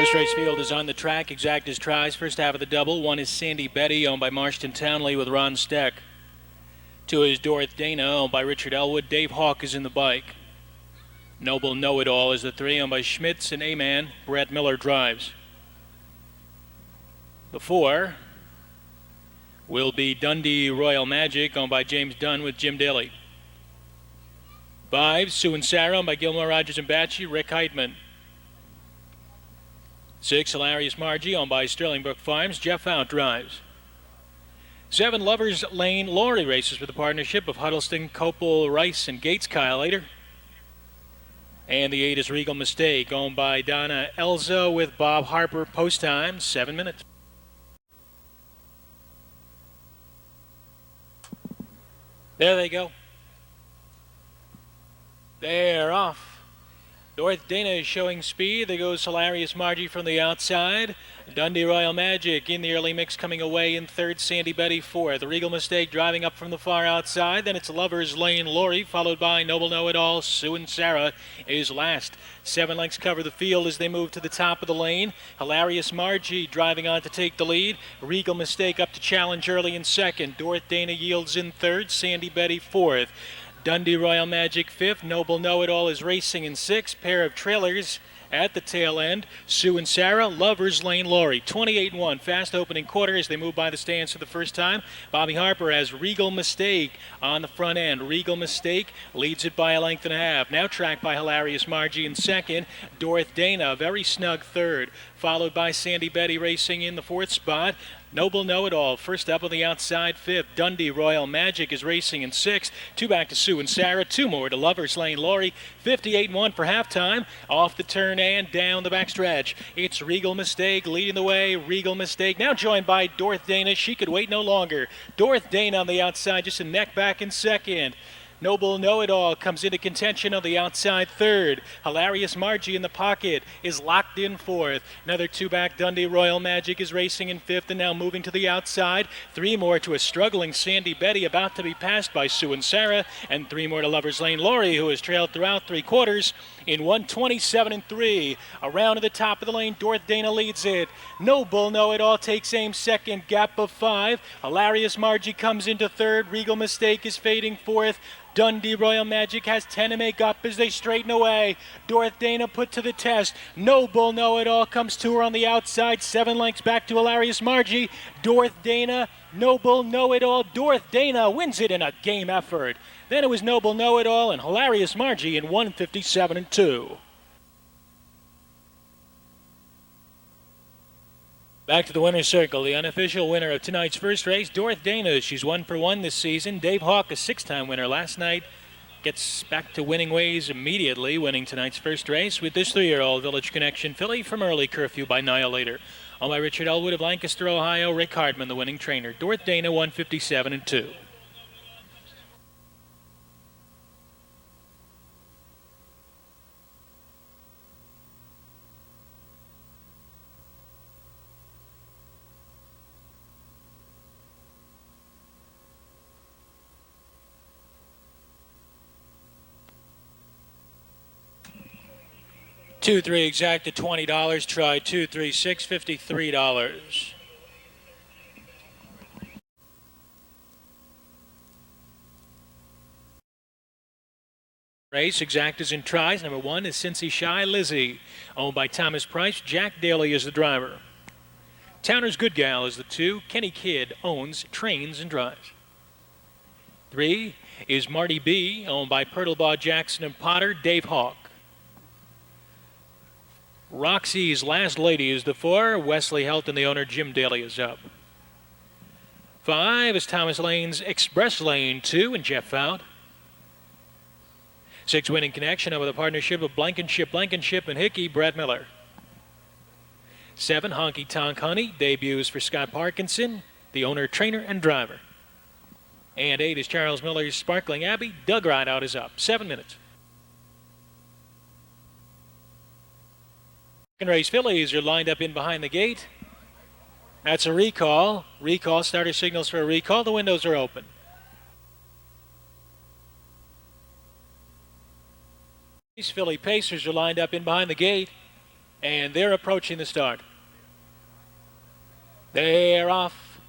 First race field is on the track, exact as tries. First half of the double. One is Sandy Betty, owned by Marston Townley with Ron Steck. Two is Dorothy Dana, owned by Richard Elwood. Dave Hawk is in the bike. Noble Know-It-All is the three, owned by Schmitz, and A-Man, Brad Miller drives. The four will be Dundee Royal Magic, owned by James Dunn with Jim Daly. Five, Sue and Sarah, owned by Gilmore, Rogers, and Batchy, Rick Heidman. Six, Hilarious Margie, owned by Sterling Brook Farms, Jeff Out drives. Seven, Lovers Lane Laurie races with the partnership of Huddleston, Copel, Rice, and Gates Kyle later. And the 8 is Regal Mistake, owned by Donna Elzo with Bob Harper. Post time, 7 minutes. There they go. They're off. Dorothy Dana is showing speed. There goes Hilarious Margie from the outside. Dundee Royal Magic in the early mix coming away in third. Sandy Betty fourth. Regal Mistake driving up from the far outside. Then it's Lover's Lane Laurie, followed by Noble Know-It-All. Sue and Sarah is last. 7 lengths cover the field as they move to the top of the lane. Hilarious Margie driving on to take the lead. Regal Mistake up to challenge early in second. Dorothy Dana yields in third. Sandy Betty fourth. Dundee Royal Magic fifth. Noble Know-It-All is racing in sixth. Pair of trailers at the tail end. Sue and Sarah, Lover's Lane Laurie. 28-1. Fast opening quarter as they move by the stands for the first time. Bobby Harper has Regal Mistake on the front end. Regal Mistake leads it by a length and a half. Now tracked by Hilarious Margie in second. Dorothy Dana, a very snug third. Followed by Sandy Betty racing in the fourth spot. Noble Know-It-All first up on the outside fifth. Dundee Royal Magic is racing in sixth. 2 back to Sue and Sarah. 2 more to Lover's Lane Laurie. 58-1 for halftime. Off the turn and down the backstretch. It's Regal Mistake leading the way. Regal Mistake now joined by Dorothy Dana. She could wait no longer. Dorothy Dana on the outside, just a neck back in second. Noble Know-It-All comes into contention on the outside third. Hilarious Margie in the pocket is locked in fourth. Another 2 back Dundee Royal Magic is racing in fifth and now moving to the outside. 3 more to a struggling Sandy Betty, about to be passed by Sue and Sarah. And 3 more to Lover's Lane Laurie, who has trailed throughout 3 quarters in 1:27.3. Around to the top of the lane, Dorothy Dana leads it. Noble Know-It-All takes aim second, gap of 5. Hilarious Margie comes into third. Regal Mistake is fading fourth. Dundee Royal Magic has 10 to make up as they straighten away. Dorothy Dana put to the test. Noble Know-It-All comes to her on the outside. 7 lengths back to Hilarious Margie. Dorothy Dana, Noble Know-It-All. Dorothy Dana wins it in a game effort. Then it was Noble Know-It-All and Hilarious Margie in 1:57.2. Back to the winner's circle, the unofficial winner of tonight's first race, Dorothy Dana. She's 1 for 1 this season. Dave Hawk, a 6-time winner last night, gets back to winning ways immediately, winning tonight's first race with this 3-year-old Village Connection filly from Early Curfew by Nihilator. Owned by Richard Elwood of Lancaster, Ohio. Rick Hardman, the winning trainer. Dorothy Dana, 1:57.2. Two, three exact at $20. Try 2, 3, 6, $53. Race exact is in tries. Number 1 is Cincy Shy Lizzie, owned by Thomas Price. Jack Daly is the driver. Towner's Good Gal is the 2. Kenny Kidd owns, trains, and drives. 3 is Marty B, owned by Purtlebaugh, Jackson, and Potter. Dave Hawk. Roxy's Last Lady is the 4. Wesley Helton, the owner. Jim Daly is up. 5 is Thomas Lane's Express Lane 2 and Jeff Out. 6 Winning Connection over the partnership of Blankenship and Hickey, Brad Miller. 7 Honky Tonk Honey debuts for Scott Parkinson, the owner, trainer, and driver. And 8 is Charles Miller's Sparkling Abbey. Doug Rideout is up. 7 minutes. Second race fillies are lined up in behind the gate. That's a recall. Recall, starter signals for a recall. The windows are open. These filly pacers are lined up in behind the gate. And they're approaching the start. They're off.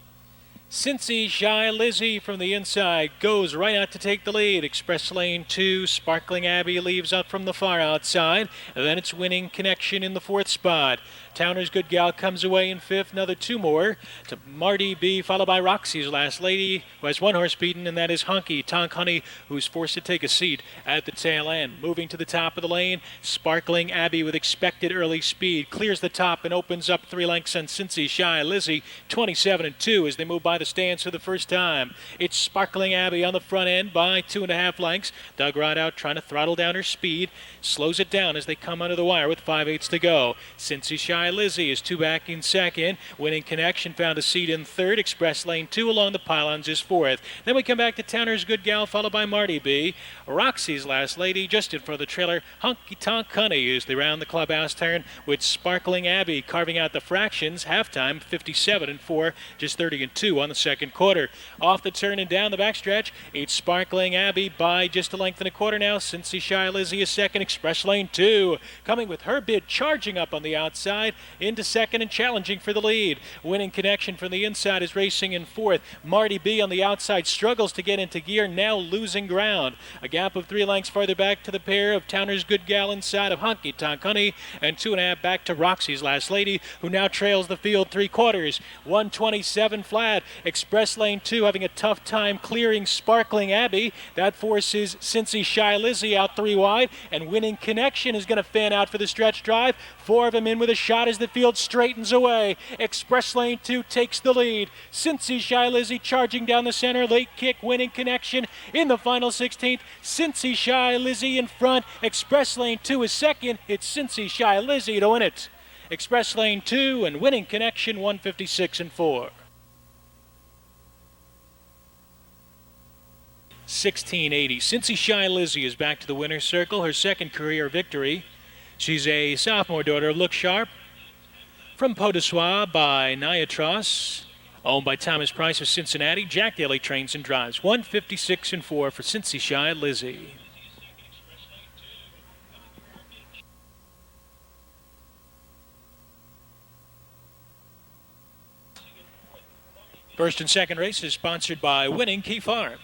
Cincy Shy Lizzie from the inside goes right out to take the lead. Express Lane 2, Sparkling Abbey leaves up from the far outside. And then it's Winning Connection in the 4th spot. Towner's Good Gal comes away in 5th. Another 2 more to Marty B, followed by Roxy's Last Lady, who has 1 horse beaten, and that is Honky Tonk Honey, who's forced to take a seat at the tail end. Moving to the top of the lane, Sparkling Abbey with expected early speed clears the top and opens up 3 lengths on Cincy Shy Lizzie, 27-2 as they move by the stands for the first time. It's Sparkling Abbey on the front end by 2.5 lengths. Doug Rideout trying to throttle down her speed, slows it down as they come under the wire with 5/8 to go. Cincy Shy Lizzie is 2 back in 2nd. Winning Connection found a seat in 3rd. Express Lane 2 along the pylons is 4th. Then we come back to Towner's Good Gal, followed by Marty B. Roxy's Last Lady just in front of the trailer. Honky Tonk Honey as they round the clubhouse turn with Sparkling Abbey carving out the fractions. Halftime 57-4, just 30-2 on the second quarter. Off the turn and down the backstretch, it's Sparkling Abbey by just a length and a quarter now. Cincy Shy Lizzie is 2nd. Express Lane 2 coming with her bid charging up on the outside into 2nd and challenging for the lead. Winning Connection from the inside is racing in 4th. Marty B on the outside struggles to get into gear, now losing ground. A gap of 3 lengths farther back to the pair of Towner's Good Gal inside of Honky Tonk Honey, and 2.5 back to Roxy's Last Lady, who now trails the field 3/4. 127 flat. Express Lane 2 having a tough time clearing Sparkling Abbey. That forces Cincy Shy Lizzie out 3 wide, and Winning Connection is going to fan out for the stretch drive. 4 of them in with a shot as the field straightens away. Express Lane 2 takes the lead. Cincy Shy Lizzie charging down the center. Late kick, Winning Connection in the final 16th. Cincy Shy Lizzie in front. Express Lane 2 is 2nd. It's Cincy Shy Lizzie to win it. Express Lane 2 and Winning Connection 156-4. 1680. Cincy Shy Lizzie is back to the winner's circle, her 2nd career victory. She's a sophomore daughter of Look Sharp from Pot de Soie by Niatros, owned by Thomas Price of Cincinnati. Jack Daly trains and drives. 156-4 for Cincy Shy Lizzie. First and second race is sponsored by Winning Key Farms.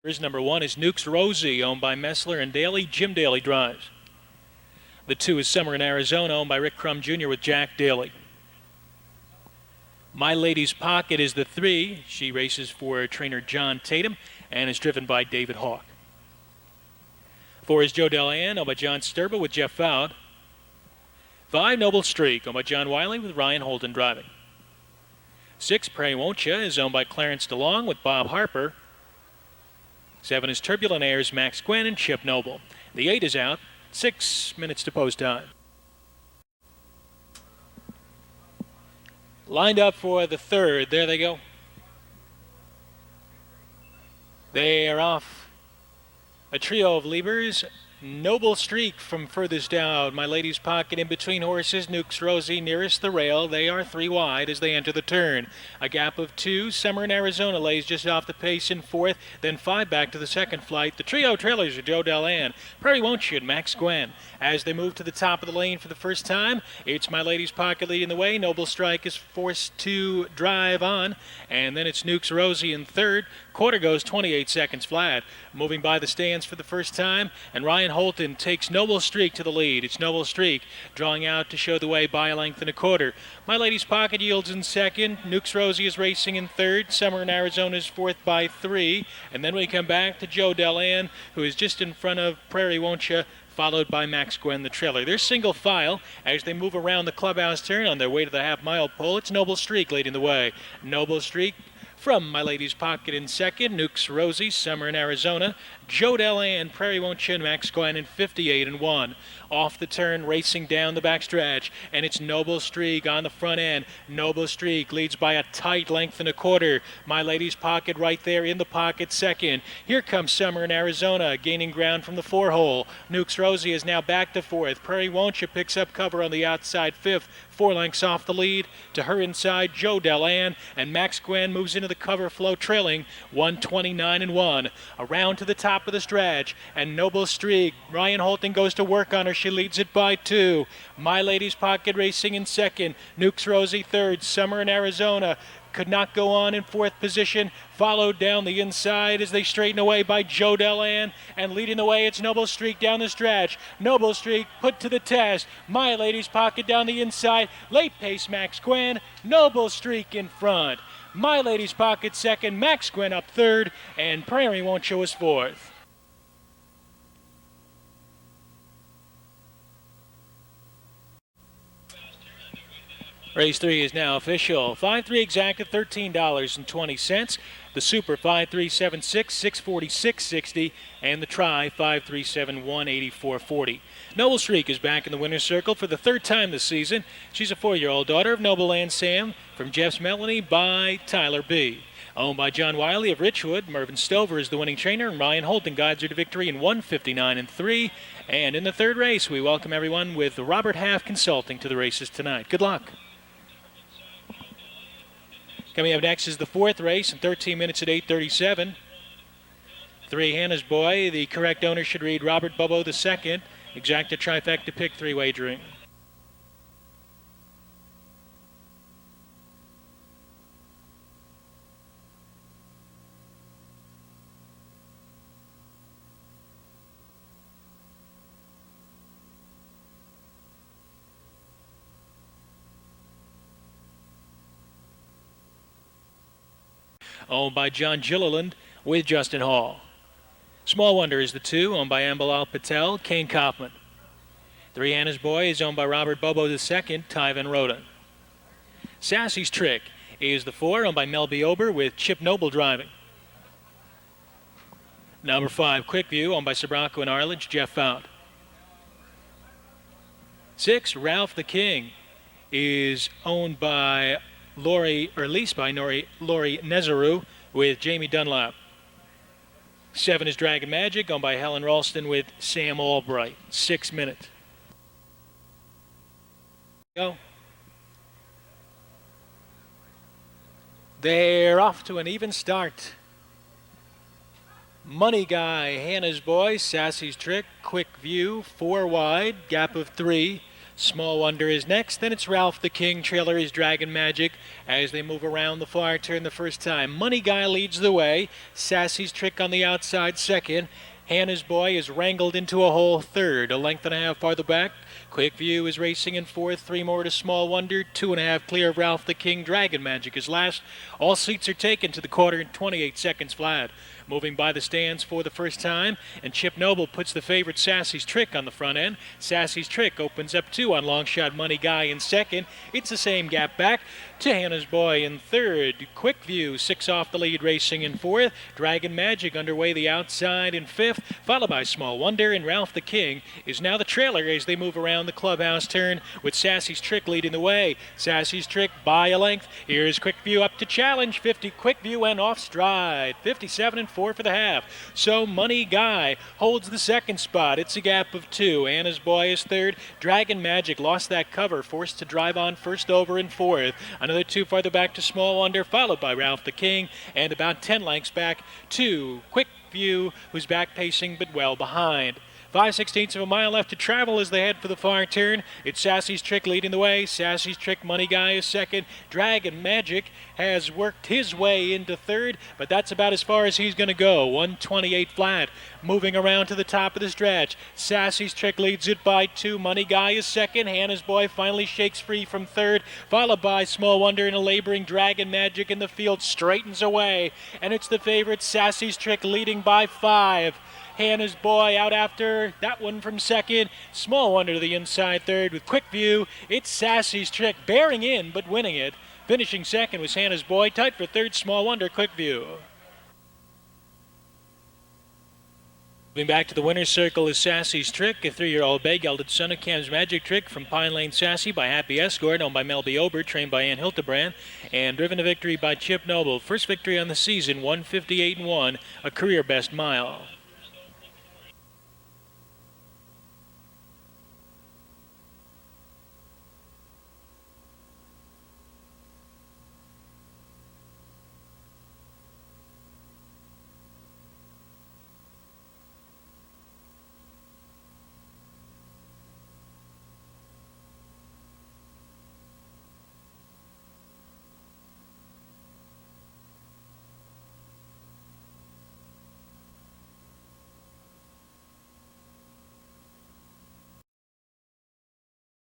His number 1 is Nukes Rosie, owned by Messler and Daly. Jim Daly drives. The 2 is Summer in Arizona, owned by Rick Crum Jr. with Jack Daly. My Lady's Pocket is the 3. She races for trainer John Tatum and is driven by David Hawk. 4 is Joe Delanne, owned by John Sturba with Jeff Fowd. 5, Noble Streak, owned by John Wiley with Ryan Holden driving. 6, Pray Won't Ya is owned by Clarence DeLong with Bob Harper. 7 is Turbulent Airs, Max Gwen and Chip Noble. The 8 is out. 6 minutes to post time. Lined up for the 3rd. There they go. They are off. A trio of Liebers. Noble Streak from furthest down. My Lady's Pocket in between horses. Nukes Rosie nearest the rail. They are 3 wide as they enter the turn. A gap of 2. Summer in Arizona lays just off the pace in 4th. Then 5 back to the second flight. The trio trailers are Joe Delanne, Prairie Won't You, and Max Gwen. As they move to the top of the lane for the first time, it's My Lady's Pocket leading the way. Noble Strike is forced to drive on. And then it's Nukes Rosie in 3rd. Quarter goes 28 seconds flat. Moving by the stands for the first time, and Ryan Holton takes Noble Streak to the lead. It's Noble Streak drawing out to show the way by a length and a quarter. My Lady's Pocket yields in 2nd. Nukes Rosie is racing in 3rd. Summer in Arizona is 4th by 3. And then we come back to Joe Delanne, who is just in front of Prairie Won't Ya, followed by Max Gwen, the trailer. They're single file as they move around the clubhouse turn on their way to the half-mile pole. It's Noble Streak leading the way. Noble Streak from My Lady's Pocket in 2nd. Nukes Rosie, Summer in Arizona, Joe Delan, Prairie Won't Chin, Max Gwen in 58-1. Off the turn, racing down the backstretch, and it's Noble Streak on the front end. Noble Streak leads by a tight length and a quarter. My Lady's Pocket right there in the pocket second. Here comes Summer in Arizona, gaining ground from the 4-hole. Nukes Rosie is now back to fourth. Prairie Won't You picks up cover on the outside fifth. 4 lengths off the lead. To her inside, Joe Delan, and Max Gwen moves into the cover flow, trailing 129-1. Around to the top of the stretch, and Noble Streak. Ryan Holton goes to work on her. She leads it by 2. My Lady's Pocket racing in second. Nukes Rosie third. Summer in Arizona could not go on in fourth position, followed down the inside as they straighten away by Joe Delan, and leading the way it's Noble Streak down the stretch. Noble Streak put to the test. My Lady's Pocket down the inside. Late pace Max Gwen. Noble Streak in front. My Lady's Pocket second. Max Gwen up third, and Prairie Won't Show us fourth. Race 3 is now official. 5-3 exact at $13.20. The Super 5-3-7-6, $646.60, and the Tri 5-3-7-1, $84.40. Noble Streak is back in the winner's circle for the third time this season. She's a 4-year-old daughter of Noble and Sam from Jeff's Melanie by Tyler B. Owned by John Wiley of Richwood, Mervyn Stover is the winning trainer, and Ryan Holton guides her to victory in 159-3. And in the third race, we welcome everyone with Robert Half Consulting to the races tonight. Good luck. Coming up next is the fourth race in 13 minutes at 8:37. 3 Hannah's Boy. The correct owner should read Robert Bobo II. Exacta trifecta pick 3 wagering. Owned by John Gilliland with Justin Hall. Small Wonder is the 2, owned by Ambalal Patel, Kane Kaufman. 3 Hannah's Boy is owned by Robert Bobo II, Ty Van Roden. Sassy's Trick is the 4, owned by Melby Ober with Chip Noble driving. Number 5, Quick View, owned by Sabraco and Arledge, Jeff Fout. 6, Ralph the King is owned by leased by Lori Nezaru with Jamie Dunlap. 7 is Dragon Magic, owned by Helen Ralston with Sam Albright. 6 minutes. Go. They're off to an even start. Money Guy, Hannah's Boy, Sassy's Trick, Quick View, 4 wide, gap of 3. Small Wonder is next, then it's Ralph the King. Trailer is Dragon Magic as they move around the far turn the first time. Money Guy leads the way. Sassy's Trick on the outside second. Hannah's Boy is wrangled into a hole third. A length and a half farther back. Quick View is racing in fourth. 3 more to Small Wonder. 2.5 clear of Ralph the King. Dragon Magic is last. All seats are taken to the quarter in 28 seconds flat. Moving by the stands for the first time, and Chip Noble puts the favorite Sassy's Trick on the front end. Sassy's Trick opens up 2 on long shot Money Guy in second. It's the same gap back to Hannah's Boy in third. Quick View, 6 off the lead, racing in fourth. Dragon Magic underway the outside in fifth, followed by Small Wonder, and Ralph the King is now the trailer as they move around the clubhouse turn with Sassy's Trick leading the way. Sassy's Trick by a length. Here's Quick View up to challenge. 50 Quick View and off stride. 57-4 for the half. So Money Guy holds the second spot. It's a gap of 2. Anna's Boy is third. Dragon Magic lost that cover, forced to drive on first over in fourth. Another 2 farther back to Small Wonder, followed by Ralph the King, and about 10 lengths back to Quick View, who's back pacing but well behind. 5/16 of a mile left to travel as they head for the far turn. It's Sassy's Trick leading the way. Sassy's Trick, Money Guy is second. Dragon Magic has worked his way into third, but that's about as far as he's going to go. 128 flat. Moving around to the top of the stretch. Sassy's Trick leads it by 2. Money Guy is second. Hannah's Boy finally shakes free from third, followed by Small Wonder, and a laboring Dragon Magic in the field straightens away. And it's the favorite Sassy's Trick leading by 5. Hannah's Boy out after that one from second. Small Wonder to the inside third with Quick View. It's Sassy's Trick bearing in but winning it. Finishing second was Hannah's Boy. Tight for third, Small Wonder, Quick View. Moving back to the winner's circle is Sassy's Trick, a 3-year-old bay gelded son of Cam's Magic Trick from Pine Lane Sassy by Happy Escort, owned by Melby Ober, trained by Ann Hildebrand, and driven to victory by Chip Noble. First victory on the season, 1:58.1, a career best mile.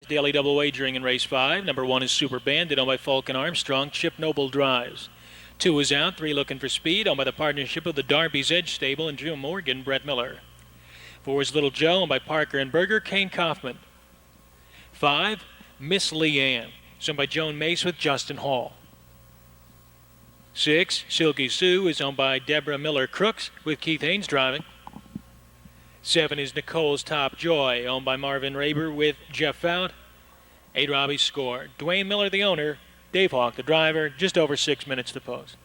Daily double wagering in race 5. Number 1 is Super Bandit, owned by Falcon Armstrong. Chip Noble drives. 2 is out. 3 looking for speed, owned by the partnership of the Darby's Edge Stable and Drew Morgan, Brett Miller. 4 is Little Joe, owned by Parker and Berger, Kane Kaufman. 5, Miss Leanne, owned by Joan Mace with Justin Hall. 6, Silky Sue is owned by Deborah Miller Crooks with Keith Haynes driving. 7 is Nicole's Top Joy, owned by Marvin Raber with Jeff Fout. 8, Robbie's Score. Dwayne Miller, the owner. Dave Hawk, the driver. Just over 6 minutes to post.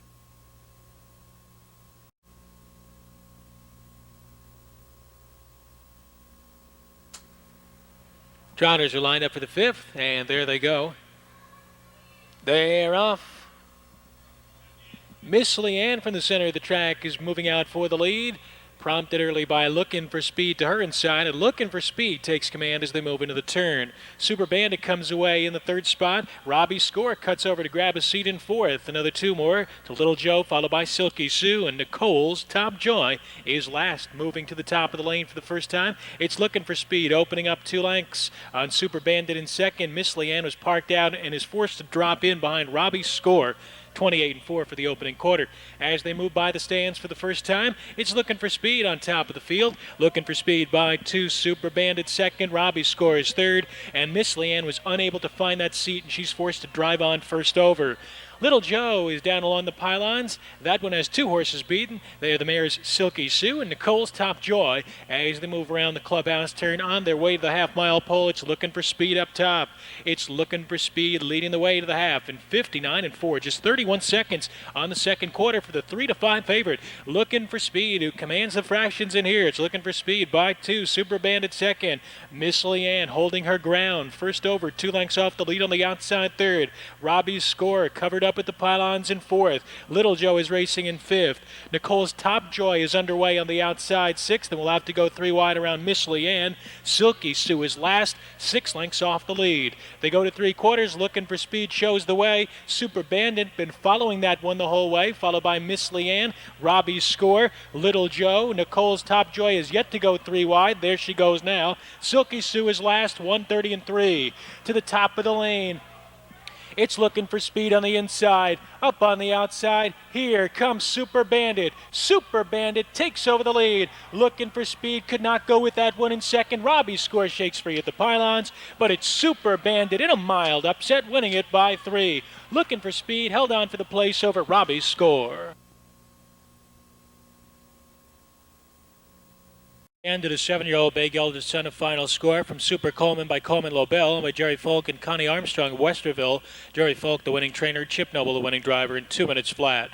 Trotters are lined up for the 5th, and there they go. They're off. Miss Leanne from the center of the track is moving out for the lead. Prompted early by Looking for Speed to her inside, and Looking for Speed takes command as they move into the turn. Super Bandit comes away in the 3rd spot. Robbie's Score cuts over to grab a seat in 4th. Another 2 more to Little Joe, followed by Silky Sue, and Nicole's Top Joy is last, moving to the top of the lane for the first time. It's Looking for Speed, opening up 2 lengths on Super Bandit in 2nd. Miss Leanne was parked out and is forced to drop in behind Robbie's Score. 28-4 for the opening quarter. As they move by the stands for the first time, it's Looking for Speed on top of the field. Looking for Speed by 2, Super Bandit 2nd, Robbie's Score is 3rd, and Miss Leanne was unable to find that seat, and she's forced to drive on first over. Little Joe is down along the pylons. That one has 2 horses beaten. They are the mares Silky Sue and Nicole's Top Joy. As they move around the clubhouse turn on their way to the half-mile pole, it's Looking for Speed up top. It's Looking for Speed leading the way to the half in 59-4. Just 31 seconds on the second quarter for the 3-5 favorite. Looking for Speed, who commands the fractions in here. It's Looking for Speed by 2, Super Bandit 2nd. Miss Leanne holding her ground. First over, 2 lengths off the lead on the outside 3rd. Robbie's Score covered up at the pylons in 4th. Little Joe is racing in 5th. Nicole's Top Joy is underway on the outside 6th, and will have to go 3 wide around Miss Leanne. Silky Sue is last, 6 lengths off the lead. They go to 3/4. Looking for Speed shows the way. Super Bandit been following that one the whole way, followed by Miss Leanne. Robbie's Score, Little Joe. Nicole's Top Joy is yet to go 3 wide. There she goes now. Silky Sue is last, 1:30-3. To the top of the lane, it's Looking for Speed on the inside. Up on the outside, here comes Super Bandit. Super Bandit takes over the lead. Looking for Speed could not go with that one in 2nd. Robbie's Score shakes free at the pylons, but it's Super Bandit in a mild upset, winning it by 3. Looking for Speed held on for the place over Robbie's Score. And to the 7-year-old bay gelded son of Final Score from Super Coleman by Coleman Lobel, by Jerry Folk and Connie Armstrong of Westerville. Jerry Folk, the winning trainer, Chip Noble, the winning driver, in 2 minutes flat.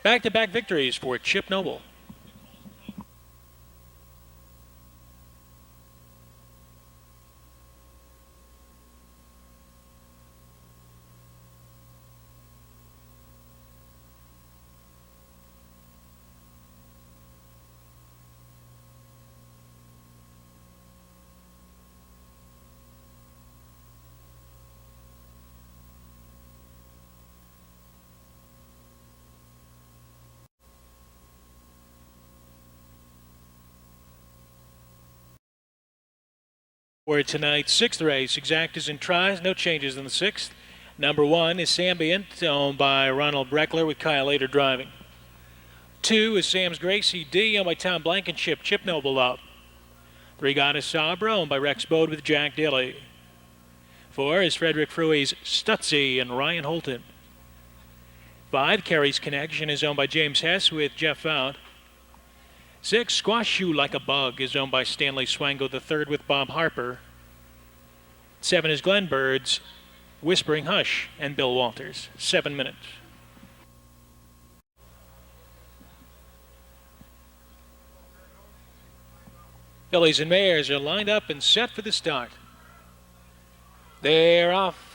Back-to-back victories for Chip Noble. For tonight's 6th race, exactas and tries, no changes in the 6th. Number 1 is Sambient, owned by Ronald Breckler with Kyle Lader driving. 2 is Sam's Gracie D, owned by Tom Blankenship, Chip Noble up. 3 Goddess Sabra, owned by Rex Bode with Jack Dilly. 4 is Frederick Fruey's Stutzy and Ryan Holton. 5, Carrie's Connection, is owned by James Hess with Jeff Fout. 6, Squash You Like a Bug is owned by Stanley Swango III with Bob Harper. 7 is Glenn Bird's Whispering Hush and Bill Walters. 7 minutes. Fillies and mares are lined up and set for the start. They're off.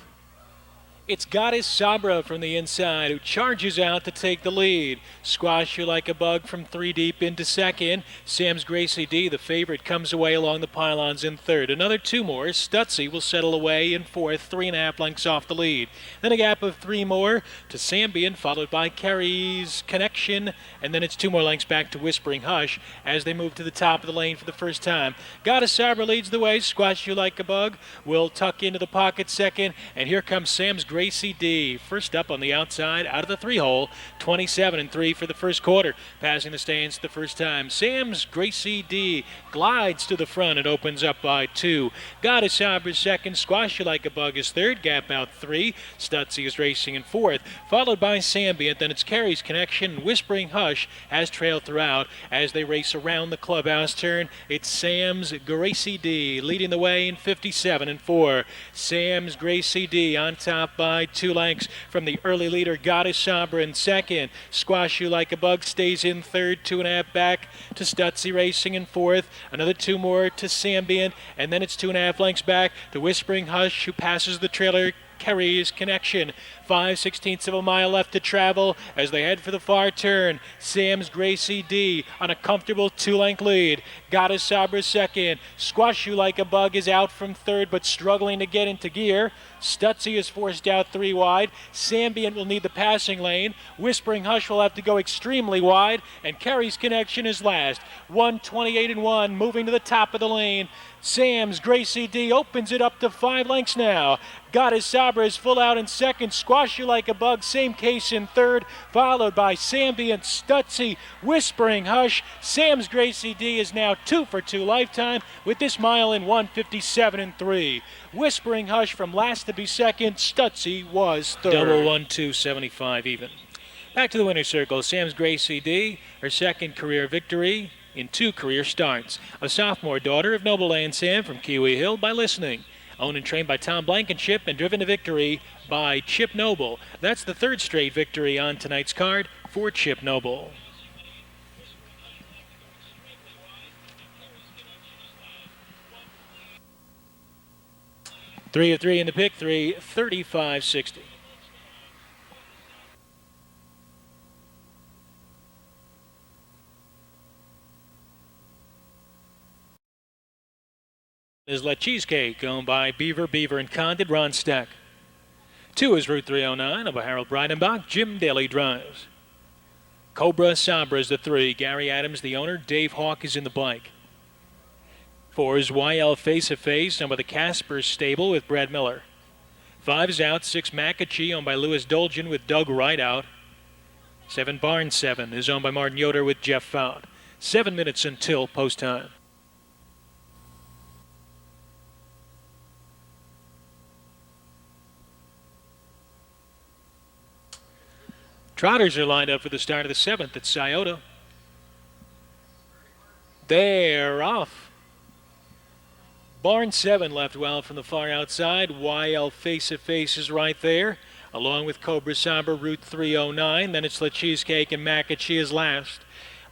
It's Goddess Sabra from the inside who charges out to take the lead. Squash You Like a Bug from 3 deep into second. Sam's Gracie D, the favorite, comes away along the pylons in third. Another 2 more. Stutzy will settle away in fourth, 3.5 lengths off the lead. Then a gap of 3 more to Sambian, followed by Kerry's Connection, and then it's 2 more lengths back to Whispering Hush as they move to the top of the lane for the first time. Goddess Sabra leads the way. Squash You Like a Bug will tuck into the pocket second, and here comes Sam's Gracie D. First up on the outside out of the 3-hole, 27-3 for the first quarter. Passing the stands the first time. Sam's Gracie D glides to the front and opens up by 2. Goddess Sabra is second. Squash You Like a Bug is third. Gap out 3. Stutzy is racing in fourth, followed by Sambian. Then it's Kerry's Connection and Whispering Hush has trailed throughout as they race around the clubhouse turn. It's Sam's Gracie D leading the way in 57-4. Sam's Gracie D on top by 2 lengths from the early leader Goddess Sabra in second. Squash You Like a Bug stays in third, 2.5 back to Stutzy racing in fourth. Another 2 more to Sambian, and then it's 2.5 lengths back to Whispering Hush, who passes the trailer Kerry's Connection. 5/16 of a mile left to travel as they head for the far turn. Sam's Gracie D on a comfortable 2-length lead. Goddess Sabra second. Squash You Like a Bug is out from third but struggling to get into gear. Stutzy is forced out 3 wide. Sambian will need the passing lane. Whispering Hush will have to go extremely wide, and Kerry's Connection is last. 128-1 moving to the top of the lane. Sam's Gracie D opens it up to 5 lengths now. Goddess Sabra is full out in second. Squash You Like a Bug, same case in third, followed by Sambian, Stutzy, Whispering Hush. Sam's Gracie D is now 2 for 2 lifetime with this mile in 1:57-3. Whispering Hush from last to be second. Stutzy was third. Double 1-2-75 even. Back to the winner's circle. Sam's Gracie D, her second career victory in 2 career starts. A sophomore daughter of Noble and Sam from Kiwi Hill by Listening. Owned and trained by Tom Blankenship and driven to victory by Chip Noble. That's the 3rd straight victory on tonight's card for Chip Noble. Three of 3 in the pick 3, 35-60. Is La Cheesecake, owned by Beaver, and Condit, Ron Stack. 2 is Route 309 of Harold Breidenbach, Jim Daly drives. Cobra Sabra is the 3, Gary Adams the owner, Dave Hawk is in the bike. 4 is YL Face to Face, owned by the Casper stable with Brad Miller. 5 is out, 6 Macachee, owned by Louis Dolgen with Doug Rideout. 7 Barn 7 is owned by Martin Yoder with Jeff Fout. 7 minutes until post time. Trotters are lined up for the start of the 7th at Scioto. They're off. Barn 7 left well from the far outside. YL Face to Face is right there, along with Cobra Sabra, Route 309. Then it's La Cheesecake and Macachee is last.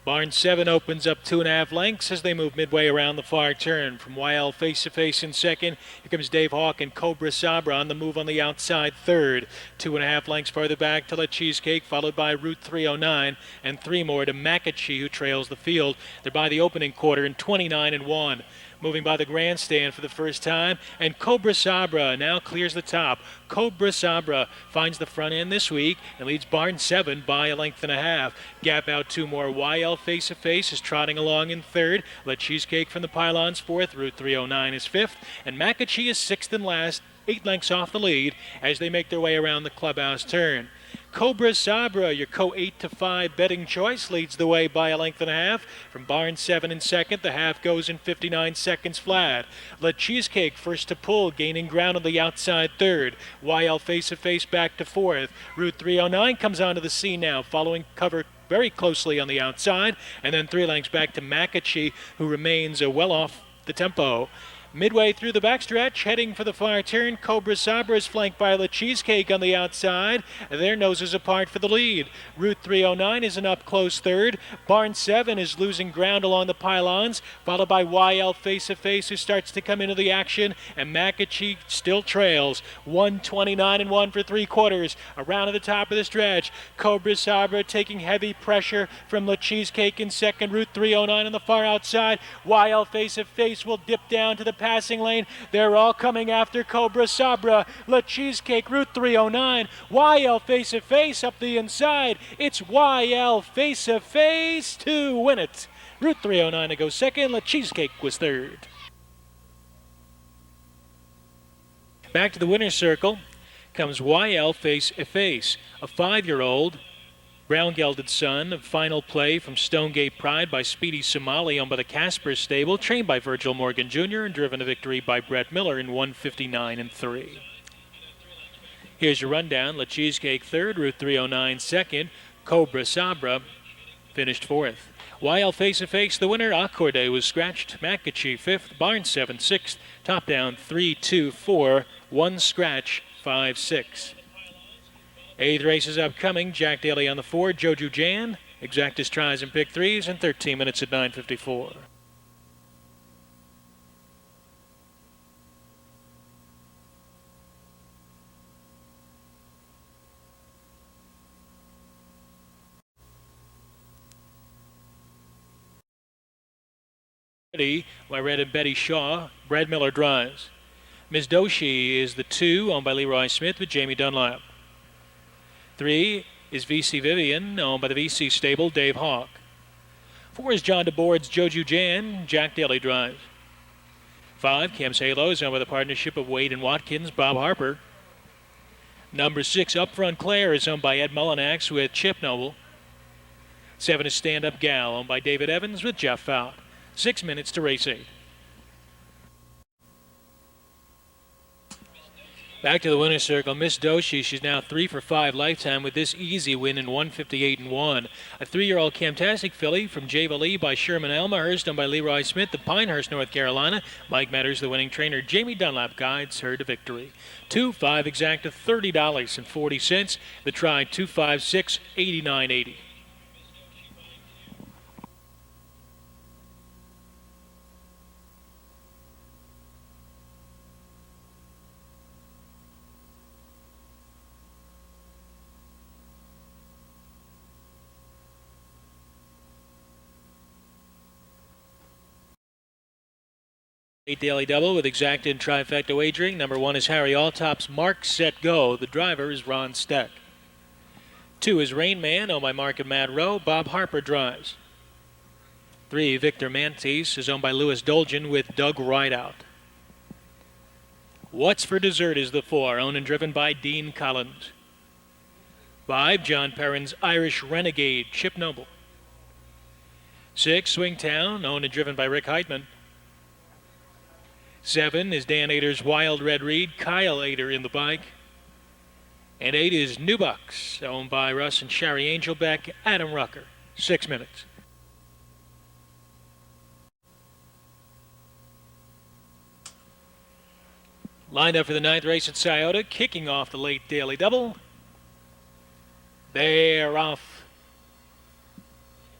Barn 7 opens up 2.5 lengths as they move midway around the far turn. From YL Face to Face in second, here comes Dave Hawk and Cobra Sabra on the move on the outside third. 2.5 lengths farther back to La Cheesecake, followed by Route 309, and 3 more to Macachee, who trails the field. They're by the opening quarter in 29-1. Moving by the grandstand for the first time, and Cobra Sabra now clears the top. Cobra Sabra finds the front end this week and leads Barn 7 by 1.5 lengths. Gap out 2 more. YL Face to Face is trotting along in third. La Cheesecake from the pylons fourth. Route 309 is fifth, and Macachee is sixth and last, 8 lengths off the lead as they make their way around the clubhouse turn. Cobra Sabra, your co-8 to 5 betting choice, leads the way by 1.5 lengths. From Barn 7 in second, the half goes in 59 seconds flat. La Cheesecake first to pull, gaining ground on the outside third. YL Face to Face back to fourth. Route 309 comes onto the scene now, following cover very closely on the outside, and then 3 lengths back to McAchee, who remains well off the tempo. Midway through the backstretch, heading for the far turn, Cobra Sabra is flanked by La Cheesecake on the outside. Their noses apart for the lead. Route 309 is an up-close third. Barn 7 is losing ground along the pylons, followed by YL Face-to-Face, who starts to come into the action, and McAchee still trails. 129 and 1 for 3/4. Around to the top of the stretch, Cobra Sabra taking heavy pressure from La Cheesecake in second. Route 309 on the far outside. YL Face-to-Face will dip down to the passing lane. They're all coming after Cobra Sabra. La Cheesecake, Route 309. YL Face-to-Face up the inside. It's YL Face-to-Face to win it. Route 309 to go second. La Cheesecake was third. Back to the winner's circle comes YL Face-to-Face, a 5-year-old brown-gelded son of Final Play from Stonegate Pride by Speedy Somali, owned by the Casper stable, trained by Virgil Morgan Jr. and driven to victory by Brett Miller in 159 and 3. Here's your rundown. La Cheesecake third, Route 309 second, Cobra Sabra finished fourth. YL Face-to-Face the winner. Accorday was scratched. McAchee fifth, Barn 7 sixth, Top Down 3, 2, 4, 1 scratch, 5, 6. Eighth race is upcoming. Jack Daly on the 4, Joju Jan, Exactus tries and pick 3s, and 13 minutes at 9:54. By Red and Betty Shaw, Brad Miller drives. Ms. Doshi is the 2, owned by Leroy Smith with Jamie Dunlap. 3 is VC Vivian, owned by the VC stable, Dave Hawk. 4 is John DeBoard's Joju Jan, Jack Daly drives. 5, Cam's Halo is owned by the partnership of Wade and Watkins, Bob Harper. Number 6, Upfront Claire is owned by Ed Mullinax with Chip Noble. 7 is Stand Up Gal, owned by David Evans with Jeff Fout. 6 minutes to race 8. Back to the winner's circle, Miss Doshi. She's now 3 for 5 lifetime with this easy win in 158 and 1. A 3-year-old Camtastic filly from Java Lee by Sherman Elmhurst, done by Leroy Smith of Pinehurst, North Carolina. Mike Metters, the winning trainer. Jamie Dunlap guides her to victory. 2-5 exact to $30.40. The try 256 89.80. Daily double with exact and trifecta wagering. Number 1 is Harry Alltop's Mark, Set, Go. The driver is Ron Steck. 2 is Rain Man, owned by Mark and Matt Rowe. Bob Harper drives. 3, Victor Mantis is owned by Louis Dolgen with Doug Rideout. What's for Dessert is the 4, owned and driven by Dean Collins. 5, John Perrin's Irish Renegade, Chip Noble. 6, Swingtown, owned and driven by Rick Heitman. 7 is Dan Ader's Wild Red Reed, Kyle Ader in the bike. And 8 is New Bucks, owned by Russ and Sherry Angelbeck, Adam Rucker. 6 minutes. Lined up for the 9th race at Scioto, kicking off the late daily double. They're off.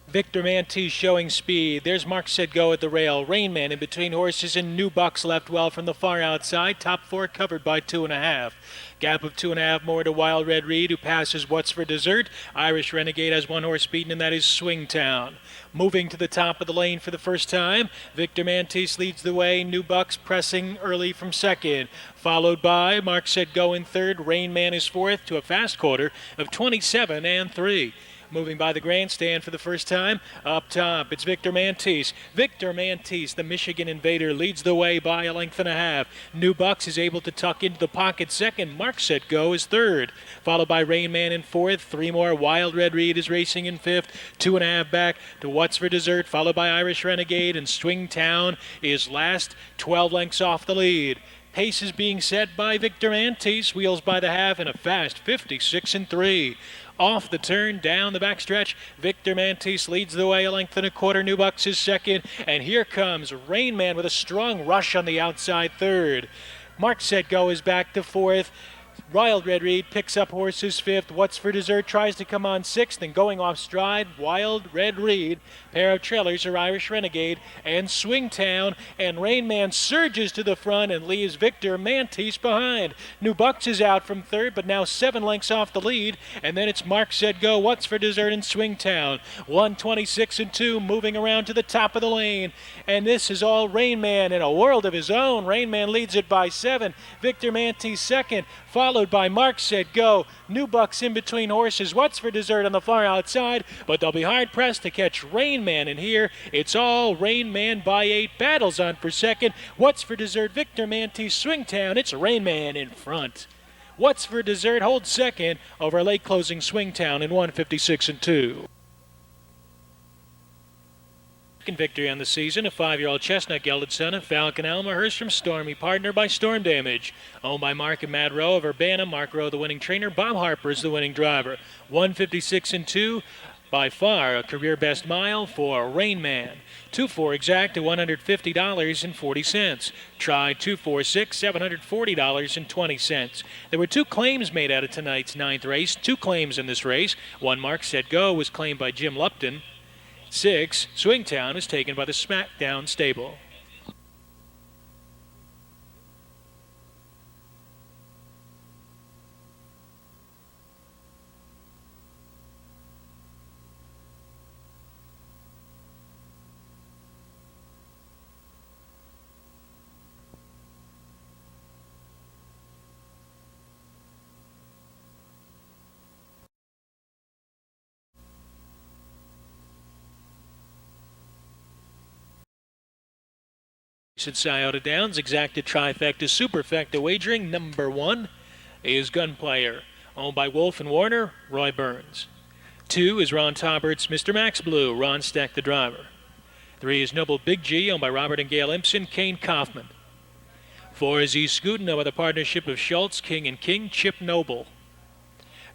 Victor Mantis showing speed. There's Mark, Set, Go at the rail. Rain Man in between horses, and New Bucks left well from the far outside. Top 4 covered by 2.5. Gap of 2.5 more to Wild Red Reed, who passes What's for Dessert. Irish Renegade has 1 horse beaten, and that is Swingtown. Moving to the top of the lane for the first time, Victor Mantis leads the way. New Bucks pressing early from second. Followed by Mark, Set, Go in third. Rain Man is fourth to a fast quarter of 27 and 3. Moving by the grandstand for the first time, up top, it's Victor Mantis. Victor Mantis, the Michigan Invader, leads the way by 1.5 lengths. New Bucks is able to tuck into the pocket second. Mark, Set, Go is third. Followed by Rain Man in fourth. 3 more. Wild Red Reed is racing in fifth. 2.5 back to What's for Dessert, followed by Irish Renegade, and Swingtown is last, 12 lengths off the lead. Pace is being set by Victor Antiste. Wheels by the half in a fast 56-3. Off the turn, down the backstretch, Victor Antiste leads the way a length and a quarter. New Bucks is second, and here comes Rain Man with a strong rush on the outside third. Mark Set Go is back to fourth. Wild Red Reed picks up horses fifth. What's for Dessert tries to come on sixth, and going off stride, Wild Red Reed. Pair of trailers are Irish Renegade and Swingtown, and Rain Man surges to the front and leaves Victor Antiste behind. New Bucks is out from third, but now 7 lengths off the lead, and then it's Mark Said Go, What's for Dessert, and Swingtown. 126-2 moving around to the top of the lane, and this is all Rain Man in a world of his own. Rain Man leads it by 7. Victor Antiste second, followed by Mark Said Go. New Bucks in between horses. What's for Dessert on the far outside, but they'll be hard-pressed to catch Rain Man in here. It's all Rain Man by 8. Battles on for second. What's for Dessert, Victor Antiste, Swingtown. It's Rain Man in front. What's for Dessert holds second over late closing Swingtown in 156-2. Second victory on the season, a 5-year-old chestnut gelded son of Falcon Elma, hers from Stormy, partner by Storm Damage. Owned by Mark and Matt Rowe of Urbana. Mark Rowe, the winning trainer. Bob Harper is the winning driver. 156-2, by far a career best mile for Rain Man. 2-4 exact to $150.40. Try 246, $740.20. There were 2 claims made out of tonight's 9th race. 2 claims in this race. One, Mark Said Go, was claimed by Jim Lupton. 6, Swingtown, is taken by the SmackDown stable. At Scioto Downs, exacted trifecta, superfecta wagering. Number 1 is Gunplayer, owned by Wolf and Warner, Roy Burns. 2 is Ron Taubert's Mr. Max Blue, Ron Stack the driver. 3 is Noble Big G, owned by Robert and Gail Impson, Kane Kaufman. 4 is E. Scootin, owned by the partnership of Schultz, King and King, Chip Noble.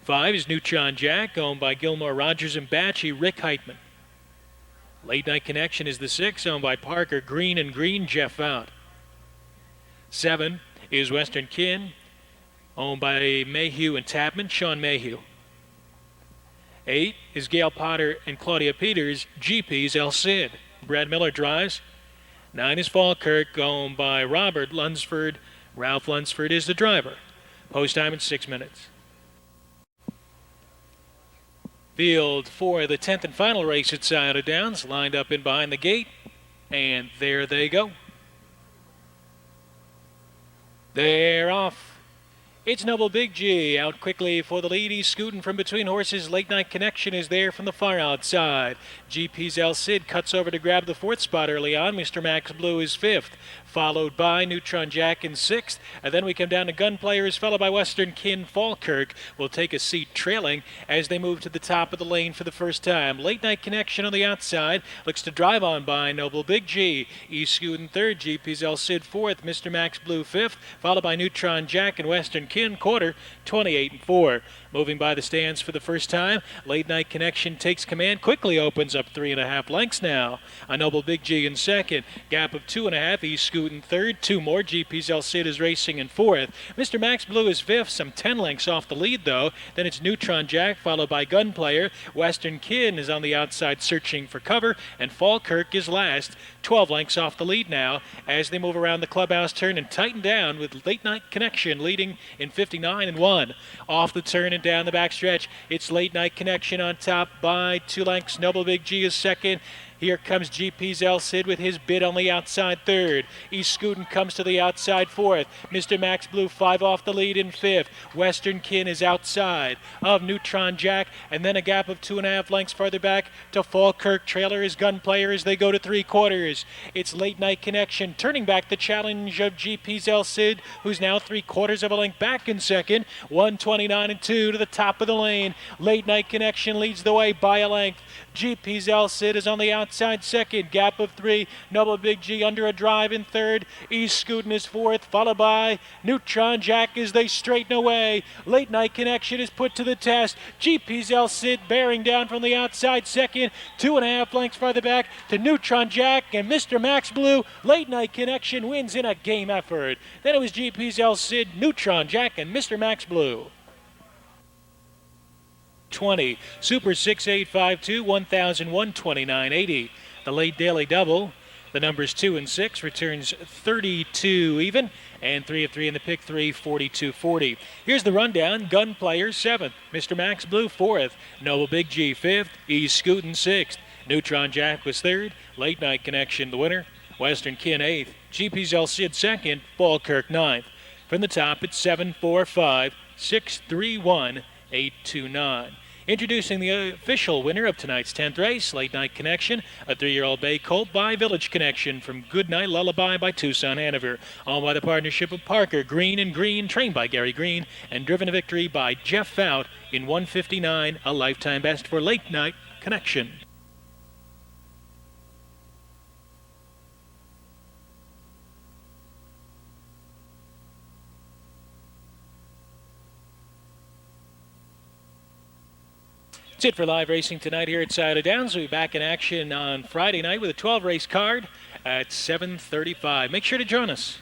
5 is Neutron Jack, owned by Gilmore Rogers and Batchy, Rick Heitman. Late Night Connection is the 6, owned by Parker, Green and Green, Jeff Out. 7 is Western Kin, owned by Mayhew and Tapman, Sean Mayhew. 8 is Gail Potter and Claudia Peters, GP's El Cid, Brad Miller drives. 9 is Falkirk, owned by Robert Lunsford. Ralph Lunsford is the driver. Post time in 6 minutes. Field for the 10th and final race at Scioto Downs, lined up in behind the gate, and there they go. They're off. It's Noble Big G out quickly for the lead. He's scooting from between horses. Late Night Connection is there from the far outside. GP's El Cid cuts over to grab the 4th spot early on. Mr. Max Blue is 5th, followed by Neutron Jack in 6th. And then we come down to Gunplayers, followed by Western Kin. Falkirk will take a seat trailing as they move to the top of the lane for the first time. Late Night Connection on the outside looks to drive on by Noble Big G. He's scooting 3rd. GP's El Cid 4th. Mr. Max Blue 5th, followed by Neutron Jack and Western Kin, quarter 28-4. Moving by the stands for the first time, Late Night Connection takes command, quickly opens up 3.5 lengths now. A Noble Big G in 2nd, gap of 2.5. He's scooting 3rd. 2 more. GP's El Cid is racing in 4th. Mr. Max Blue is 5th, some 10 lengths off the lead though. Then it's Neutron Jack, followed by Gunplayer. Western Kin is on the outside searching for cover, and Falkirk is last, 12 lengths off the lead now as they move around the clubhouse turn and tighten down, with Late Night Connection leading in 59-1. Off the turn and down the backstretch, it's Late Night Connection on top by 2 lengths. Noble Big G is 2nd. Here comes GP's El Cid with his bid on the outside 3rd. East Scootin comes to the outside 4th. Mr. Max Blue 5 off the lead in 5th. Western Kin is outside of Neutron Jack, and then a gap of 2.5 lengths farther back to Falkirk. Trailer is Gunplayer as they go to 3/4. It's Late Night Connection turning back the challenge of GP's El Cid, who's now 3/4 of a length back in 2nd. 129-2 to the top of the lane. Late Night Connection leads the way by a length. GP's El Cid is on the outside outside second. Gap of 3. Noble Big G under a drive in third. East Scootin is fourth, followed by Neutron Jack as they straighten away. Late Night Connection is put to the test. GP's El Cid bearing down from the outside second. 2.5 lengths farther back to Neutron Jack and Mr. Max Blue. Late Night Connection wins in a game effort. Then it was GP's El Cid, Neutron Jack, and Mr. Max Blue. 20. Super 6852, 1,129.80. The late daily double, the numbers 2 and 6, returns 32 even, and 3 of 3 in the pick 3, 42.40. Here's the rundown. Gunplayer 7th, Mr. Max Blue 4th, Noble Big G 5th, East Scootin 6th, Neutron Jack was 3rd, Late Night Connection the winner, Western Kin 8th, GP's El Cid 2nd, Falkirk 9th. From the top, it's 7, 4, 5, 6, 3, 1, 829. Introducing the official winner of tonight's 10th race, Late Night Connection, a 3-year-old bay colt by Village Connection from Goodnight Lullaby by Tucson Hanover. All by the partnership of Parker, Green and Green, trained by Gary Green, and driven to victory by Jeff Fout in 1:59, a lifetime best for Late Night Connection. That's it for live racing tonight here at Scioto Downs. We'll be back in action on Friday night with a 12-race card at 7:35. Make sure to join us.